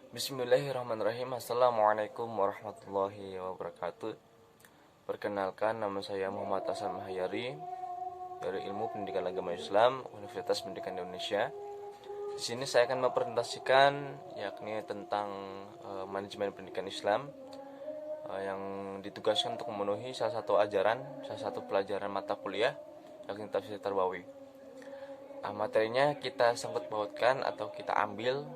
Bismillahirrahmanirrahim. Assalamualaikum warahmatullahi wabarakatuh. Perkenalkan, nama saya Muhammad Hasan Mahyari dari Ilmu Pendidikan Agama Islam Universitas Pendidikan Indonesia. Di sini saya akan mempresentasikan yakni tentang manajemen pendidikan Islam yang ditugaskan untuk memenuhi salah satu pelajaran mata kuliah yakni tafsir tarbawi. Materinya kita sangkut pautkan atau kita ambil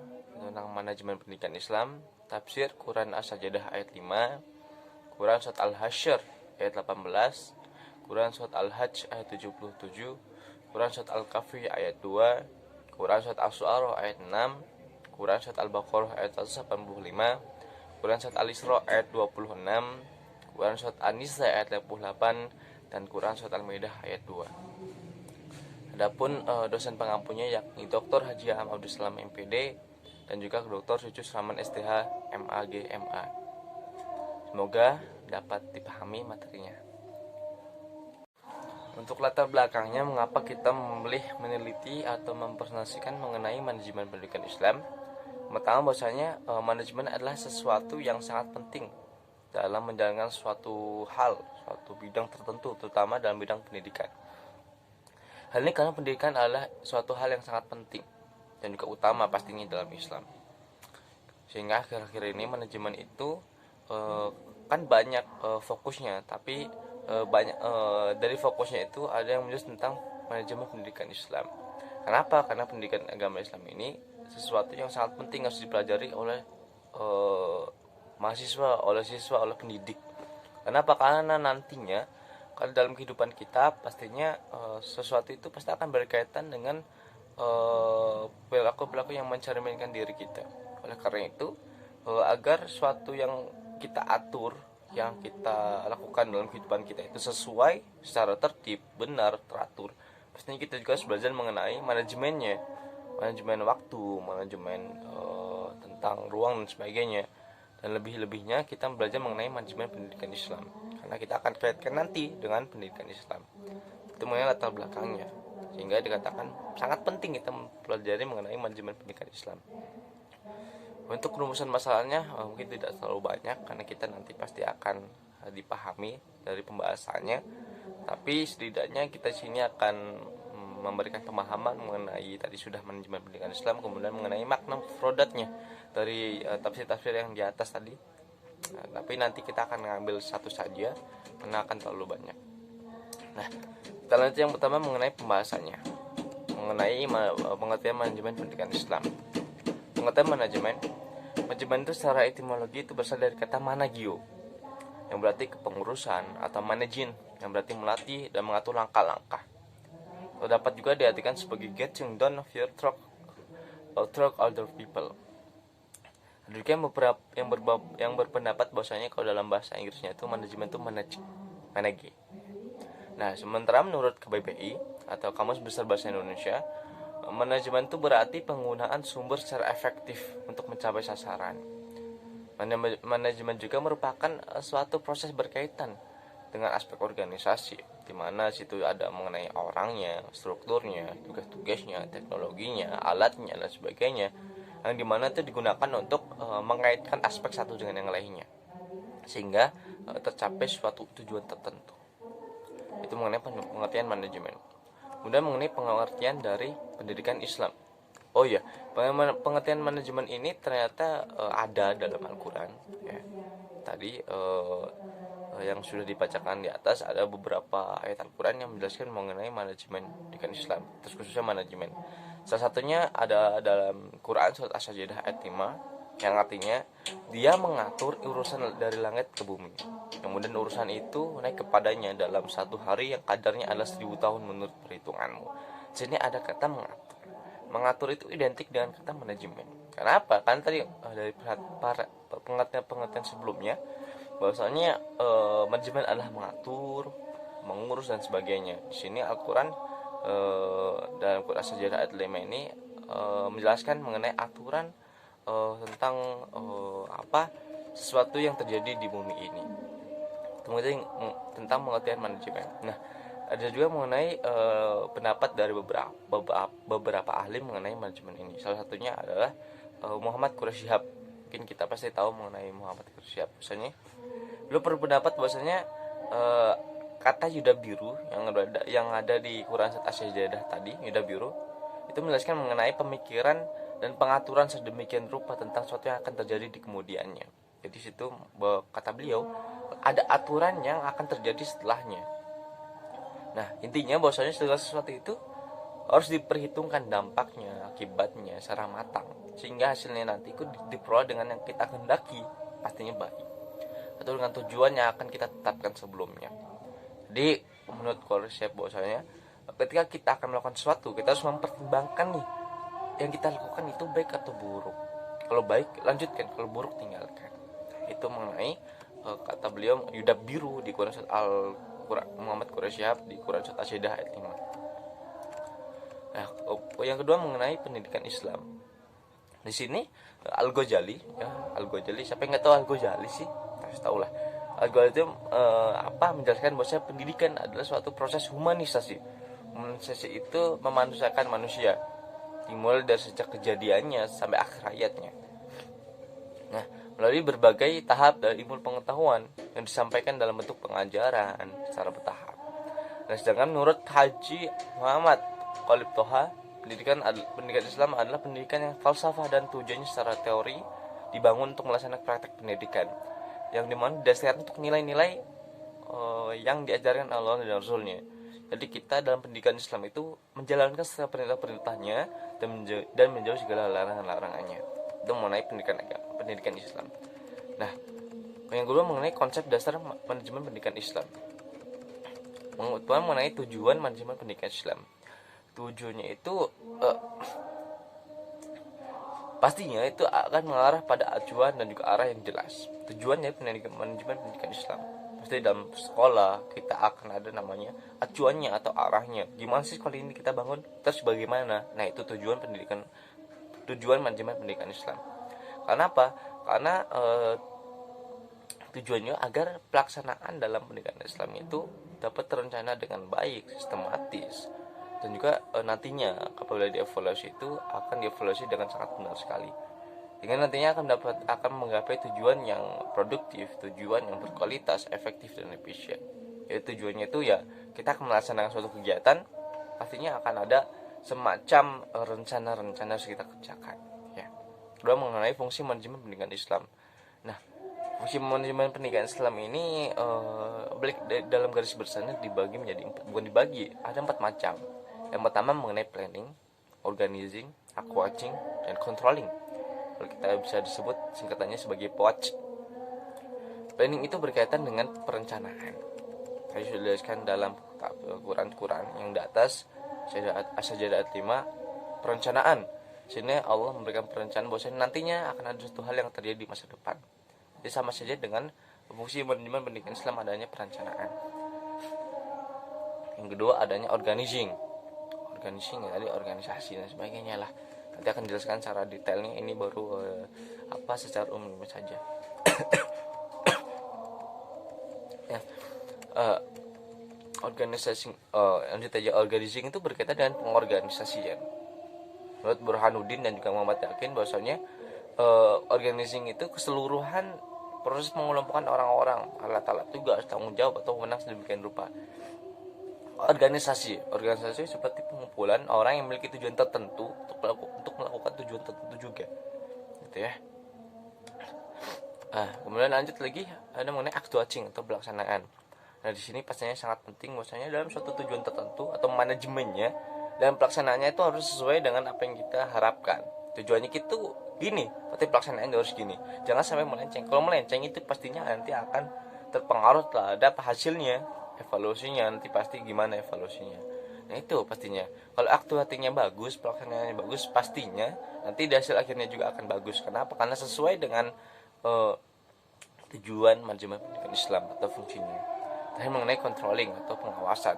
tentang manajemen pendidikan Islam, tafsir Quran As-Sajdah ayat 5, Quran Surat Al-Hasyr ayat 18, Quran Surat Al-Hajj ayat 77, Quran Surat Al-Kahfi ayat 2, Quran Surat Al-Syu'ara ayat 6, Quran Surat Al-Baqarah ayat 185, Quran Surat Al-Isra ayat 26, Quran Surat An-Nisa ayat 58, dan Quran Surat Al-Maidah ayat 2. Adapun dosen pengampunya yakni Dr. Haji Ahmad Abdul Salam MPD dan juga Dr. Sucus Rahman STH MAG MA. Semoga dapat dipahami materinya. Untuk latar belakangnya mengapa kita memilih meneliti atau mempresentasikan mengenai manajemen pendidikan Islam. Pertama, bahwasanya manajemen adalah sesuatu yang sangat penting dalam menjalankan suatu bidang tertentu, terutama dalam bidang pendidikan. Hal ini karena pendidikan adalah suatu hal yang sangat penting dan juga utama pastinya dalam Islam. Sehingga akhir-akhir ini manajemen itu kan banyak fokusnya, tapi banyak dari fokusnya itu ada yang menulis tentang manajemen pendidikan Islam. Kenapa? Karena pendidikan agama Islam ini sesuatu yang sangat penting harus dipelajari oleh mahasiswa, oleh siswa, oleh pendidik. Kenapa? Karena nantinya kalau dalam kehidupan kita pastinya sesuatu itu pasti akan berkaitan dengan perilaku-perilaku yang mencerminkan diri kita. Oleh karena itu, agar suatu yang kita atur, yang kita lakukan dalam kehidupan kita itu sesuai secara tertib, benar, teratur, pastinya kita juga harus belajar mengenai manajemennya, manajemen waktu, manajemen tentang ruang dan sebagainya. Dan lebih-lebihnya kita belajar mengenai manajemen pendidikan Islam, karena kita akan kaitkan nanti dengan pendidikan Islam. Itu mengenai latar belakangnya, sehingga dikatakan sangat penting kita mempelajari mengenai manajemen pendidikan Islam. Untuk rumusan masalahnya mungkin tidak terlalu banyak karena kita nanti pasti akan dipahami dari pembahasannya. Tapi setidaknya kita sini akan memberikan pemahaman mengenai tadi sudah manajemen pendidikan Islam, kemudian mengenai makna mufradatnya dari tafsir-tafsir yang di atas tadi. Tapi nanti kita akan mengambil satu saja karena akan terlalu banyak. Nah, kita lanjut yang pertama mengenai pembahasannya, mengenai pengertian manajemen pendidikan Islam. Pengertian manajemen itu secara etimologi itu berasal dari kata managio, yang berarti kepengurusan, atau managing, yang berarti melatih dan mengatur langkah-langkah. Atau dapat juga diartikan sebagai getting done of your through other people. Ada juga yang berpendapat bahwasanya kalau dalam bahasa Inggrisnya itu manajemen itu manage. Nah, sementara menurut KBBI atau Kamus Besar Bahasa Indonesia, manajemen itu berarti penggunaan sumber secara efektif untuk mencapai sasaran. Manajemen juga merupakan suatu proses berkaitan dengan aspek organisasi, di mana situ ada mengenai orangnya, strukturnya, tugas-tugasnya, teknologinya, alatnya, dan sebagainya, yang dimana itu digunakan untuk mengaitkan aspek satu dengan yang lainnya, sehingga tercapai suatu tujuan tertentu. Itu mengenai pengertian manajemen. Kemudian mengenai pengertian dari pendidikan Islam. Oh iya, pengertian manajemen ini ternyata ada dalam Al-Quran. Ya. Tadi yang sudah dibacakan di atas ada beberapa ayat Al-Quran yang menjelaskan mengenai manajemen pendidikan Islam, terus khususnya manajemen. Salah satunya ada dalam Quran Surat As-Sajdah ayat 5, yang artinya dia mengatur urusan dari langit ke bumi, kemudian urusan itu naik kepadanya dalam satu hari yang kadarnya adalah 1000 tahun menurut perhitunganmu. Sini ada kata mengatur. Mengatur itu identik dengan kata manajemen. Kenapa? Kan tadi dari para pengertian sebelumnya bahwasanya manajemen adalah mengatur, mengurus dan sebagainya. Di sini Al-Qur'an dalam Quran Sejarah ayat 5 ini menjelaskan mengenai aturan tentang sesuatu yang terjadi di bumi ini. Kemudian tentang pengertian manajemen. Nah, ada juga mengenai pendapat dari beberapa ahli mengenai manajemen ini. Salah satunya adalah Muhammad Quraish Shihab mungkin kita pasti tahu mengenai Muhammad Syihab. Misalnya beliau berpendapat bahwasanya kata Yuda biru yang ada di Quran Surat As-Sajdah tadi, Yuda biru itu menjelaskan mengenai pemikiran dan pengaturan sedemikian rupa tentang sesuatu yang akan terjadi di kemudiannya. Jadi situ kata beliau ada aturan yang akan terjadi setelahnya. Nah, intinya bahwasanya segala sesuatu itu harus diperhitungkan dampaknya, akibatnya secara matang, sehingga hasilnya nanti itu diperoleh dengan yang kita kehendaki, pastinya baik, atau dengan tujuan yang akan kita tetapkan sebelumnya. Jadi menurut konsep bahwasanya ketika kita akan melakukan sesuatu, kita harus mempertimbangkan nih yang kita lakukan itu baik atau buruk. Kalau baik lanjutkan, kalau buruk tinggalkan. Itu mengenai kata beliau Yuda biru di Quran Surat Muhammad Syihab di Quran Surat As-Sajdah ayat 5. Nah, yang kedua mengenai pendidikan Islam. Di sini Al-Ghazali, ya, Al-Ghazali, siapa yang nggak tahu Al-Ghazali sih? Harus tahu lah. Al-Ghazali itu menjelaskan bahwa pendidikan adalah suatu proses humanisasi. Humanisasi itu memanusiakan manusia, dimulai dari sejak kejadiannya sampai akhir hayatnya. Nah, melalui berbagai tahap dari ilmu pengetahuan yang disampaikan dalam bentuk pengajaran secara bertahap. Nah, sedangkan menurut Haji Muhammad Khalid Toha, pendidikan Islam adalah pendidikan yang falsafah dan tujuannya secara teori dibangun untuk melaksanakan praktek pendidikan yang dimana didasarkan untuk nilai-nilai yang diajarkan Allah dan Rasulnya. Jadi kita dalam pendidikan Islam itu menjalankan segala perintah-perintahnya dan menjauhi segala larangan-larangannya. Itu mengenai pendidikan Islam. Nah, yang kedua mengenai konsep dasar manajemen pendidikan Islam. Mengenai tujuan manajemen pendidikan Islam. Tujuannya itu pastinya itu akan mengarah pada acuan dan juga arah yang jelas. Tujuannya manajemen pendidikan Islam. Pasti dalam sekolah kita akan ada namanya acuannya atau arahnya. Gimana sih sekolah ini kita bangun? Terus bagaimana? Nah, itu tujuan manajemen pendidikan Islam. Karena apa? Karena tujuannya agar pelaksanaan dalam pendidikan Islam itu dapat terencana dengan baik, sistematis, dan juga nantinya apabila dievaluasi itu akan dievaluasi dengan sangat benar sekali, dengan nantinya akan menggapai tujuan yang produktif, tujuan yang berkualitas, efektif dan efisien. Jadi tujuannya itu ya kita akan melaksanakan suatu kegiatan, pastinya akan ada semacam rencana-rencana harus kita kerjakan. Ya. Kedua mengenai fungsi manajemen pendidikan Islam. Nah, fungsi manajemen pendidikan Islam ini dalam garis besarnya dibagi menjadi ada 4 macam. Yang pertama mengenai planning, organizing, aquatching, dan controlling. Kalau kita bisa disebut singkatannya sebagai POAC. Planning itu berkaitan dengan perencanaan. Saya sudah jelaskan dalam Quran yang di atas, As-Sajdah ayat 5, perencanaan. Sini Allah memberikan perencanaan bahwa nantinya akan ada suatu hal yang terjadi di masa depan. Jadi sama saja dengan fungsi manajemen pendidikan Islam adanya perencanaan. Yang kedua adanya organizing tadi organisasi dan sebagainya lah. Nanti akan dijelaskan secara detailnya, ini baru secara umum saja. Ya, organizing itu berkaitan dengan pengorganisasian. Menurut Burhanuddin dan juga Muhammad Yakin bahwasanya organizing itu keseluruhan proses mengelompokan orang-orang, alat-alat tugas, tanggung jawab atau wewenang sedemikian rupa. Organisasi seperti pengumpulan orang yang memiliki tujuan tertentu untuk melakukan tujuan tertentu juga, gitu ya. Kemudian lanjut lagi ada mengenai actuating atau pelaksanaan. Nah, di sini pastinya sangat penting bahwasanya dalam suatu tujuan tertentu atau manajemennya dan pelaksanaannya itu harus sesuai dengan apa yang kita harapkan. Tujuannya itu gini, tapi pelaksanaannya harus gini. Jangan sampai melenceng. Kalau melenceng itu pastinya nanti akan terpengaruh terhadap hasilnya. Evaluasinya nanti pasti gimana evaluasinya. Nah, itu pastinya. Kalau actuatingnya bagus, pelaksanaannya bagus, pastinya nanti hasil akhirnya juga akan bagus. Kenapa? Karena sesuai dengan tujuan manajemen pendidikan Islam atau fungsinya. Tadi mengenai controlling atau pengawasan.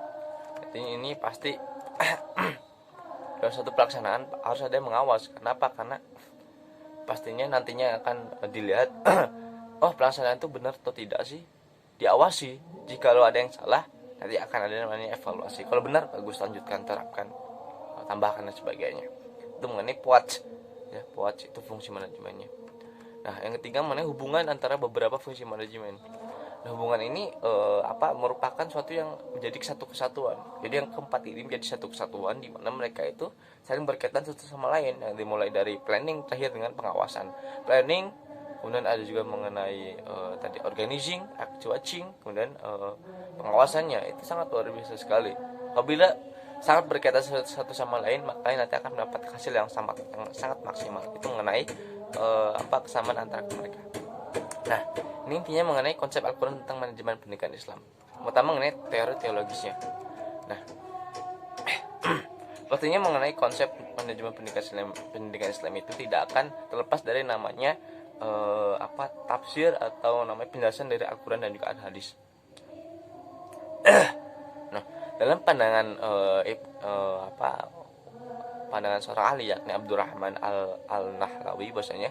Jadi ini pasti dalam satu pelaksanaan harus ada yang mengawas. Kenapa? Karena pastinya nantinya akan dilihat pelaksanaan itu benar atau tidak sih, diawasi. Jika ada yang salah, nanti akan ada namanya evaluasi. Kalau benar, bagus, lanjutkan, terapkan, tambahkan dan sebagainya. Itu mengenai POAC. Ya, POAC itu fungsi manajemennya. Nah, yang ketiga mengenai hubungan antara beberapa fungsi manajemen. Nah, hubungan ini merupakan suatu yang menjadi satu kesatuan. Jadi yang keempat ini menjadi satu kesatuan di mana mereka itu saling berkaitan satu sama lain. Yang dimulai dari planning terakhir dengan pengawasan. Planning, kemudian ada juga mengenai tadi organizing, actuating, kemudian pengawasannya itu sangat luar biasa sekali. Apabila sangat berkaitan satu sama lain, maka nanti akan mendapat hasil yang sangat maksimal. Itu mengenai kesamaan antara mereka. Nah, ini intinya mengenai konsep Al-Quran tentang manajemen pendidikan Islam. Pertama mengenai teori teologisnya. Nah, pastinya mengenai konsep manajemen pendidikan Islam itu tidak akan terlepas dari namanya tafsir atau namanya penjelasan dari Al-Quran dan juga Al-Hadis. Nah, dalam pandangan pandangan seorang ahli yakni Abdurrahman Al-Nahlawi, bahwasanya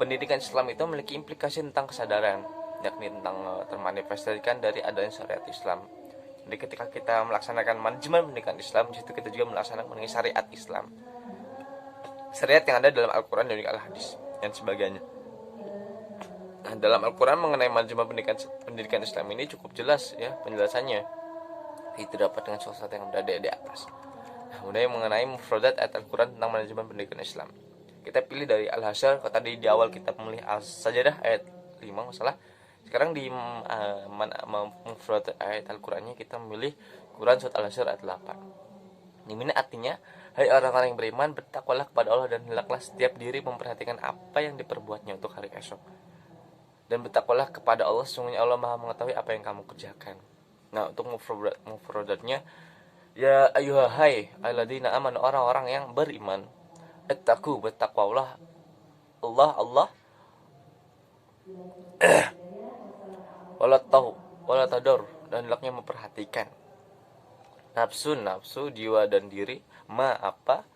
pendidikan Islam itu memiliki implikasi tentang kesadaran, yakni tentang termanifestasikan dari adanya syariat Islam. Jadi ketika kita melaksanakan manajemen pendidikan Islam, di situ kita juga melaksanakan mengenai syariat Islam, syariat yang ada dalam Al-Quran dan juga Al-Hadis dan sebagainya. Nah, dalam Al-Quran mengenai manajemen pendidikan Islam ini cukup jelas ya penjelasannya. Itu dapat dengan sesuatu yang berada di atas. Nah, kemudian mengenai mufradat ayat Al-Quran tentang manajemen pendidikan Islam, kita pilih dari Al-Hasyr. Kalau tadi di awal kita memilih As-Sajdah ayat 5 masalah. Sekarang di mufradat ayat Al-Qurannya kita memilih Quran surat Al-Hasyr ayat 8. Ini artinya, hai orang-orang yang beriman, bertakwalah kepada Allah dan hendaklah setiap diri memperhatikan apa yang diperbuatnya untuk hari esok. Dan bertakwalah kepada Allah, sesungguhnya Allah Maha mengetahui apa yang kamu kerjakan. Nah, untuk mufradatnya, ya ayyuhai alladzina amanu, orang-orang yang beriman, ittaqu, bertakwalah Allah wala tador, dan hendaknya memperhatikan nafsu, jiwa dan diri, apa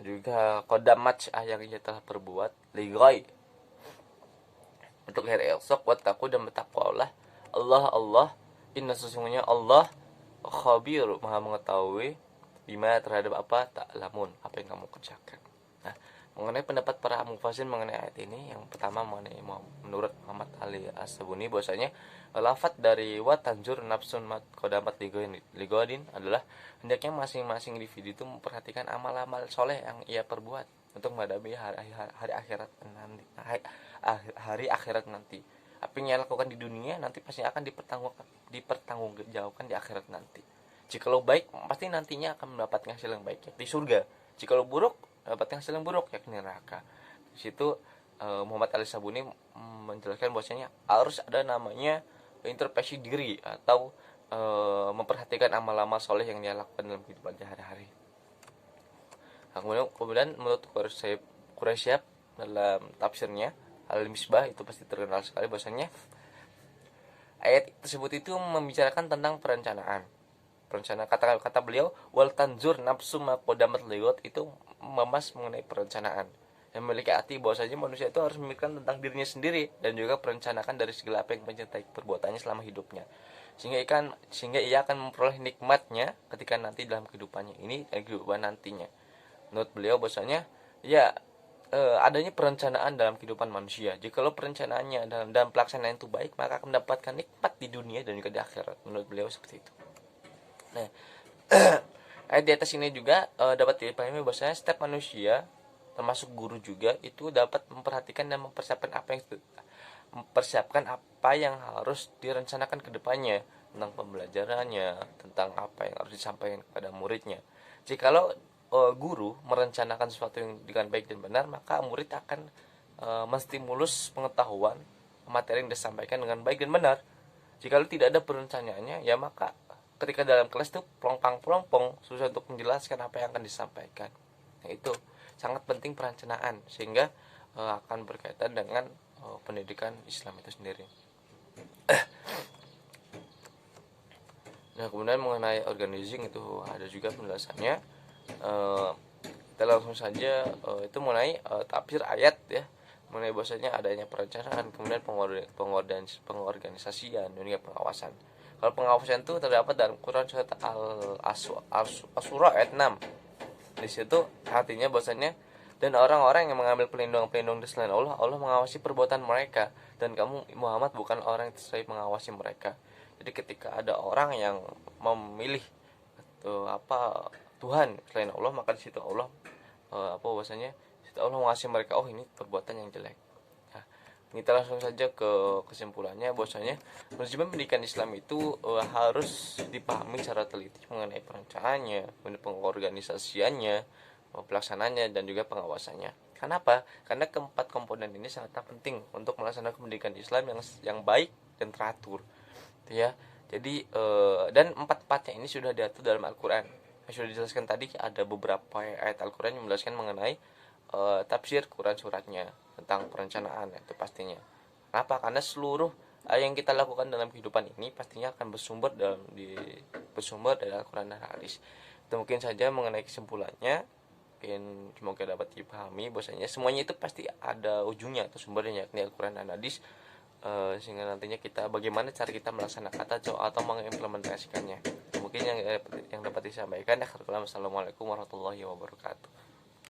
juga qadamat yang ia telah berbuat, ligai, untuk hari esok, wattaqu, dan bertakwalah Allah, inna, sesungguhnya Allah khabir, Maha mengetahui, bima, terhadap apa ta'lamun, apa yang kamu kerjakan. Nah, mengenai pendapat para mufassir mengenai ayat ini, yang pertama mengenai menurut Muhammad Ali As-Sabuni, bahwasanya lafaz dari wa tanjur nafsun mat qadamat ligodin adalah hendaknya masing-masing individu itu memperhatikan amal-amal soleh yang ia perbuat untuk menghadapi hari akhirat nanti. Apa yang ia lakukan di dunia nanti pasti akan dipertanggungjawabkan di akhirat nanti. Jikalau baik, pasti nantinya akan mendapatkan hasil yang baik, yakni surga. Jikalau buruk, mendapatkan hasil yang buruk, yakni neraka. Di situ Muhammad Ali Sabuni menjelaskan bahwasanya harus ada namanya introspeksi diri atau memperhatikan amal-amal soleh yang dia lakukan dalam kehidupan sehari-hari. Nah, kemudian menurut Quraisyab dalam tafsirnya Al-Misbah itu pasti terkenal sekali, bahwasanya ayat tersebut itu membicarakan tentang perencanaan. Kata beliau, wal tanzur nafsu ma qadamat liwat, itu membahas mengenai perencanaan. Yang memiliki arti bahwasanya manusia itu harus memikirkan tentang dirinya sendiri dan juga perencanakan dari segala apa yang mencintai perbuatannya selama hidupnya. Sehingga ia akan memperoleh nikmatnya ketika nanti dalam kehidupannya ini dan kehidupan nantinya. Menurut beliau bahwasanya ya adanya perencanaan dalam kehidupan manusia. Jikalau perencanaannya dan pelaksanaan itu baik, maka akan mendapatkan nikmat di dunia dan juga di akhirat. Menurut beliau seperti itu. Nah, ayat di atas ini juga dapat dipahami bahwasanya setiap manusia, termasuk guru juga, itu dapat memperhatikan dan mempersiapkan apa yang harus direncanakan ke depannya, tentang pembelajarannya, tentang apa yang harus disampaikan kepada muridnya. Jikalau guru merencanakan sesuatu yang dengan baik dan benar, maka murid akan menstimulus pengetahuan materi yang disampaikan dengan baik dan benar. Jikalau tidak ada perencanaannya, ya maka ketika dalam kelas itu pelongpong susah untuk menjelaskan apa yang akan disampaikan. Nah, itu sangat penting perencanaan, sehingga akan berkaitan dengan pendidikan Islam itu sendiri. Nah, kemudian mengenai organizing itu ada juga penjelasannya. Kita langsung saja itu mengenai tafsir ayat ya, mengenai bahwasanya adanya perencanaan, kemudian pengorganisasian dan juga pengawasan. Kalau pengawasan itu terdapat dalam Quran surat Al-Asura ayat 6. Di situ artinya bahwasanya Dan orang-orang yang mengambil pelindung-pelindung di selain Allah, Allah mengawasi perbuatan mereka, dan kamu Muhammad bukan orang yang terkait mengawasi mereka. Jadi ketika ada orang yang memilih Tuhan selain Allah, maka di situ Allah bahwasanya situ Allah mengasihi mereka. Oh, ini perbuatan yang jelek. Nah, kita langsung saja ke kesimpulannya, bahwasanya manajemen pendidikan Islam itu harus dipahami secara teliti mengenai perencanaannya, pengorganisasiannya, pelaksananya, dan juga pengawasannya. Kenapa? Karena keempat komponen ini sangat penting untuk melaksanakan pendidikan Islam yang baik dan teratur, ya. Jadi dan empat-empatnya ini sudah diatur dalam Al-Quran. Yang sudah dijelaskan tadi, ada beberapa ayat Al-Quran yang menjelaskan mengenai tafsir Quran suratnya tentang perencanaan itu pastinya. Kenapa? Karena seluruh yang kita lakukan dalam kehidupan ini pastinya akan bersumber dari Al-Quran dan hadis. Itu mungkin saja mengenai kesimpulannya. Mungkin semoga dapat dipahami bahwasanya semuanya itu pasti ada ujungnya atau sumbernya, yakni Al-Quran dan hadis. Sehingga nantinya bagaimana cara kita melaksanakan atau mengimplementasikannya. Mungkin yang dapat disampaikan. Assalamualaikum warahmatullahi wabarakatuh.